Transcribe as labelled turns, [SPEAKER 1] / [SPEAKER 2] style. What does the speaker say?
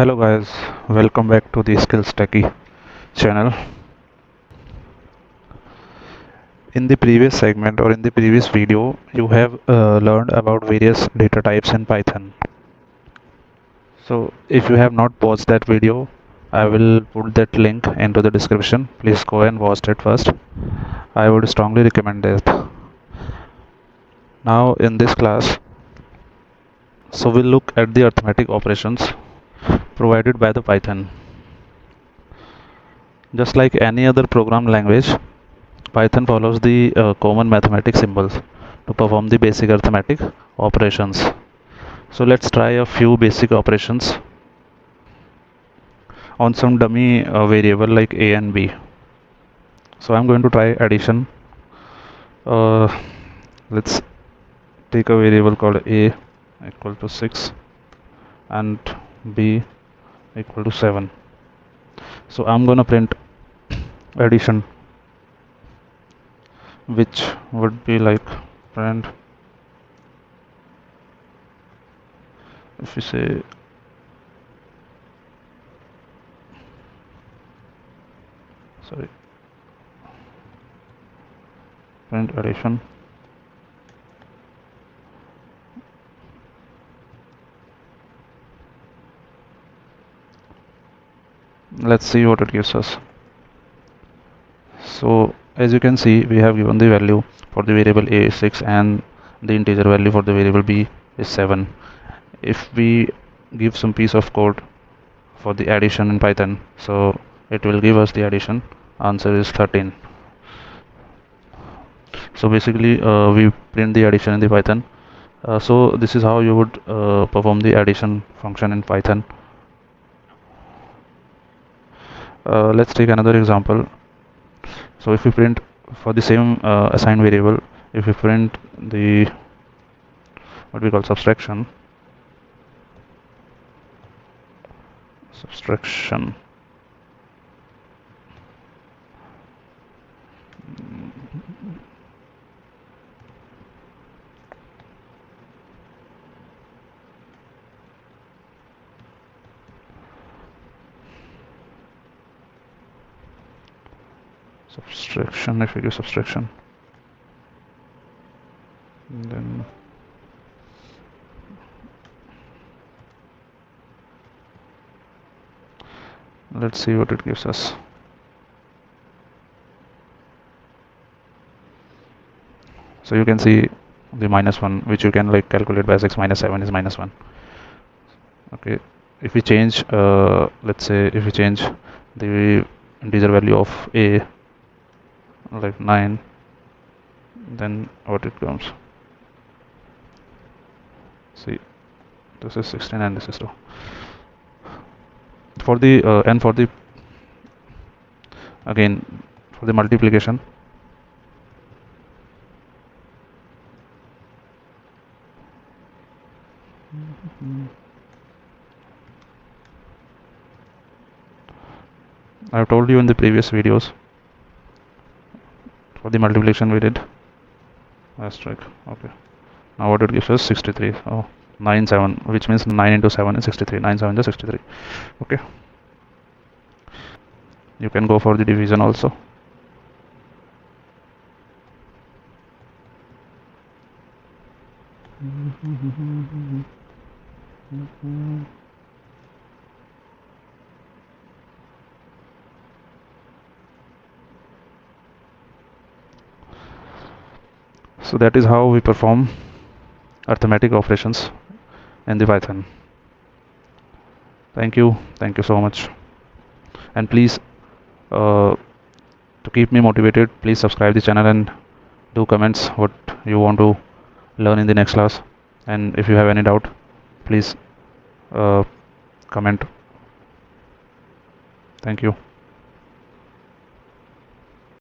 [SPEAKER 1] Hello guys, welcome back to the SkillsTechy channel. In the previous segment or in the previous video, you have learned about various data types in Python. So if you have not watched that video, I will put that link into the description. Please go and watch it first. I would strongly recommend it. Now in this class, so we'll look at the arithmetic operations provided by the Python. Just like any other program language, Python follows the common mathematics symbols to perform the basic arithmetic operations. So let's try a few basic operations on some dummy variable like a and b. So I'm going to try addition. Let's take a variable called a equal to 6 and b equal to 7. So I'm going to print addition, which would be like print, if we say print addition. Let's see what it gives us. So as you can see, we have given the value for the variable a is 6 and the integer value for the variable b is 7. If we give some piece of code for the addition in Python, so it will give us the addition. Answer is 13. So basically we print the addition in the Python. So this is how you would perform the addition function in Python. Let's take another example. So if we print for the same assigned variable, if we print the what we call subtraction, subtraction if we do subtraction, then let's see what it gives us. So you can see the -1, which you can like calculate by 6 minus 7 is -1. Okay, if we change let's say if we change the integer value of a like 9, then what it comes, see, this is 16 and this is 2. For the and for the again for the multiplication, I've told you in the previous videos. For the multiplication we did asterisk. Okay, now what it gives us 63. Oh, 9 7, which means 9 into 7 is 63. 9 7 is 63. Okay, you can go for the division also. So that is how we perform arithmetic operations in the Python. Thank you so much, and please to keep me motivated, please subscribe the channel and do comments what you want to learn in the next class, and if you have any doubt, please comment. Thank you.